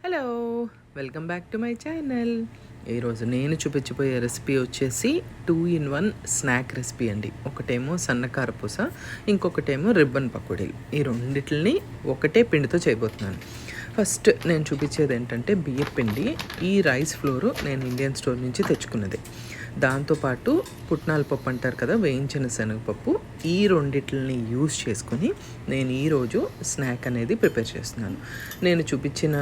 Hello, welcome back to my channel. ఈరోజు నేను చూపించబోయే రెసిపీ వచ్చేసి 2-in-1 స్నాక్ రెసిపీ అండి. ఒకటేమో సన్నకారపూస, ఇంకొకటేమో రిబ్బన్ పకోడీలు. ఈ రెండిటిని ఒకటే పిండితో చేయబోతున్నాను. ఫస్ట్ నేను చూపించేది ఏంటంటే బియ్యం పిండి. ఈ రైస్ ఫ్లోరు నేను ఇండియన్ స్టోర్ నుంచి తెచ్చుకున్నది. దాంతోపాటు పుట్నాల పప్పు అంటారు కదా, వేయించిన శనగపప్పు. ఈ రెండిటిని యూజ్ చేసుకుని నేను ఈరోజు స్నాక్ అనేది ప్రిపేర్ చేస్తున్నాను. నేను చూపించిన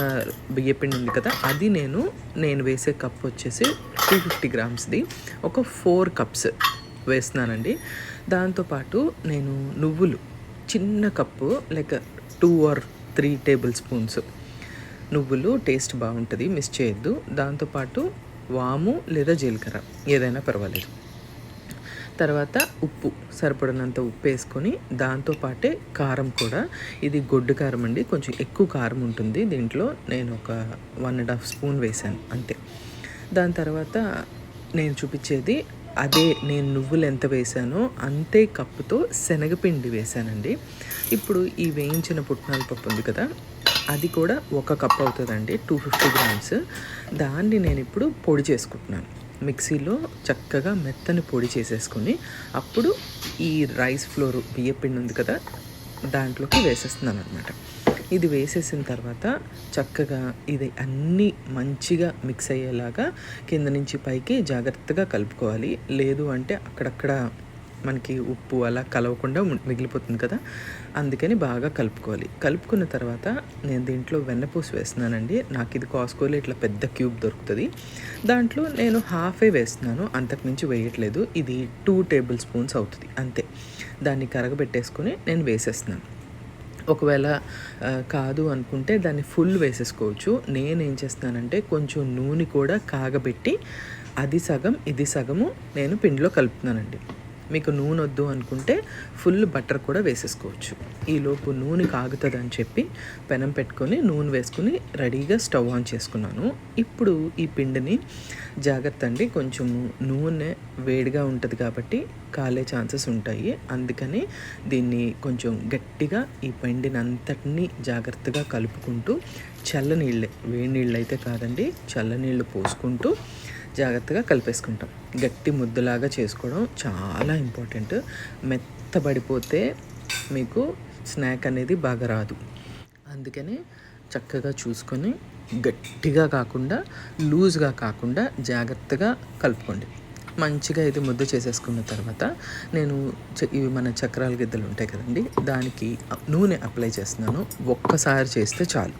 బియ్యపిండి ఉంది కదా, అది నేను వేసే కప్ వచ్చేసి 250 గ్రామ్స్ది. ఒక 4 కప్స్ వేస్తున్నానండి. దాంతోపాటు నేను నువ్వులు చిన్న cup, like 2 or 3 table spoons నువ్వులు, టేస్ట్ బాగుంటుంది, మిస్ చేయొద్దు. దాంతోపాటు వాము లేదా జీలకర్ర ఏదైనా పర్వాలేదు. తర్వాత ఉప్పు, సరిపడినంత ఉప్పు వేసుకొని దాంతోపాటే కారం కూడా. ఇది గొడ్డు కారం అండి, కొంచెం ఎక్కువ కారం ఉంటుంది దీంట్లో. నేను ఒక 1.5 స్పూన్ వేసాను అంతే. దాని తర్వాత నేను చూపించేది అదే, నేను నువ్వులు ఎంత వేసానో అంతే కప్పుతో శనగపిండి వేసానండి. ఇప్పుడు ఈ వేయించిన పుట్నాల పప్పు ఉంది కదా, అది కూడా 1 కప్ అవుతుందండి, 250 గ్రామ్స్. దాన్ని నేను ఇప్పుడు పొడి చేసుకుంటున్నాను. మిక్సీలో చక్కగా మెత్తని పొడి చేసేసుకొని అప్పుడు ఈ రైస్ ఫ్లోర్ బియ్యపిండి ఉంది కదా, దాంట్లోకి వేసేస్తున్నాను అనమాట. ఇది వేసేసిన తర్వాత చక్కగా ఇది అన్నీ మంచిగా మిక్స్ అయ్యేలాగా కింద నుంచి పైకి జాగ్రత్తగా కలుపుకోవాలి. లేదు అంటే అక్కడక్కడ మనకి ఉప్పు అలా కలవకుండా మిగిలిపోతుంది కదా, అందుకని బాగా కలుపుకోవాలి. కలుపుకున్న తర్వాత నేను దీంట్లో వెన్నపూస వేస్తున్నానండి. నాకు ఇది కాస్కోలో ఇట్లా పెద్ద క్యూబ్ దొరుకుతుంది, దాంట్లో నేను హాఫే వేస్తున్నాను, అంతకుమించి వేయట్లేదు. ఇది 2 టేబుల్ స్పూన్స్ అవుతుంది అంతే. దాన్ని కరగబెట్టేసుకొని నేను వేసేస్తున్నాను. ఒకవేళ కాదు అనుకుంటే దాన్ని ఫుల్ వేసేసుకోవచ్చు. నేనేం చేస్తున్నానంటే కొంచెం నూనె కూడా కాగబెట్టి అది సగం ఇది సగము నేను పిండిలో కలుపుతున్నానండి. మీకు నూనె వద్దు అనుకుంటే ఫుల్ బటర్ కూడా వేసేసుకోవచ్చు. ఈలోపు నూనె కాగుతుందని చెప్పి పెనం పెట్టుకొని నూనె వేసుకుని రెడీగా స్టవ్ ఆన్ చేసుకున్నాను. ఇప్పుడు ఈ పిండిని జాగ్రత్త అండి, కొంచెం నూనె వేడిగా ఉంటుంది కాబట్టి కాలే ఛాన్సెస్ ఉంటాయి. అందుకని దీన్ని కొంచెం గట్టిగా ఈ పిండిని అంతటినీ జాగ్రత్తగా కలుపుకుంటూ చల్లనీళ్ళే, వేడి నీళ్ళు అయితే కాదండి, చల్లనీళ్ళు పోసుకుంటూ జాగ్రత్తగా కలిపేసుకుంటాం. గట్టి ముద్దలాగా చేసుకోవడం చాలా ఇంపార్టెంట్. మెత్తబడిపోతే మీకు స్నాక్ అనేది బాగా రాదు. అందుకని చక్కగా చూసుకొని గట్టిగా కాకుండా లూజ్గా కాకుండా జాగ్రత్తగా కలుపుకోండి. మంచిగా ఇది ముద్ద చేసేసుకున్న తర్వాత నేను ఇవి మన చక్రాల గిద్దలు ఉంటాయి కదండి, దానికి నూనె అప్లై చేస్తున్నాను. ఒక్కసారి చేస్తే చాలు,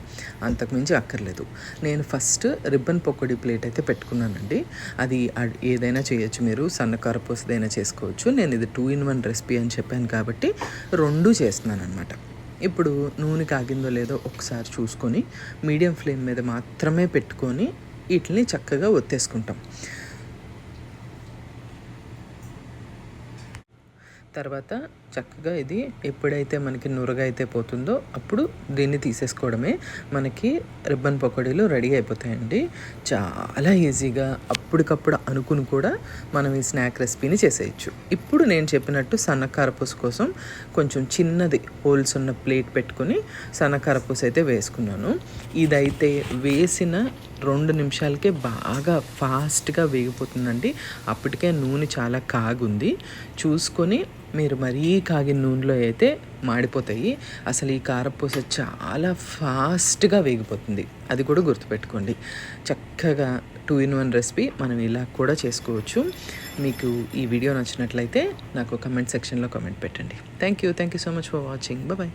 అంతకుమించి అక్కర్లేదు. నేను ఫస్ట్ రిబ్బన్ పకోడీ ప్లేట్ అయితే పెట్టుకున్నానండి. అది ఏదైనా చేయొచ్చు, మీరు సన్నకారపూసదైనా చేసుకోవచ్చు. నేను ఇది 2-in-1 రెసిపీ అని చెప్పాను కాబట్టి 2 చేస్తున్నాను అనమాట. ఇప్పుడు నూనె కాగిందో లేదో ఒకసారి చూసుకొని మీడియం ఫ్లేమ్ మీద మాత్రమే పెట్టుకొని వీటిని చక్కగా ఒత్తేసుకుంటాం. తర్వాత చక్కగా ఇది ఎప్పుడైతే మనకి నురగ అయితే పోతుందో అప్పుడు దీన్ని తీసేసుకోవడమే. మనకి రిబ్బన్ పకోడీలు రెడీ అయిపోతాయండి. చాలా ఈజీగా అప్పటికప్పుడు అనుకుని కూడా మనం ఈ స్నాక్ రెసిపీని చేసేయచ్చు. ఇప్పుడు నేను చెప్పినట్టు సన్నకారపూస కోసం కొంచెం చిన్నది హోల్స్ ఉన్న ప్లేట్ పెట్టుకొని సన్నకారపూస అయితే వేసుకున్నాను. ఇదైతే వేసిన 2 నిమిషాలకే బాగా ఫాస్ట్గా వేగిపోతుందండి. అప్పటికే నూనె చాలా కాగుంది, చూసుకొని మీరు మరీ కాగిన నూనెలో అయితే మాడిపోతాయి. అసలు ఈ కారపూస చాలా ఫాస్ట్గా వేగిపోతుంది, అది కూడా గుర్తుపెట్టుకోండి. చక్కగా 2-in-1 రెసిపీ మనం ఇలా కూడా చేసుకోవచ్చు. మీకు ఈ వీడియో నచ్చినట్లయితే నాకు కమెంట్ సెక్షన్లో కామెంట్ పెట్టండి. Thank you so much for watching. Bye.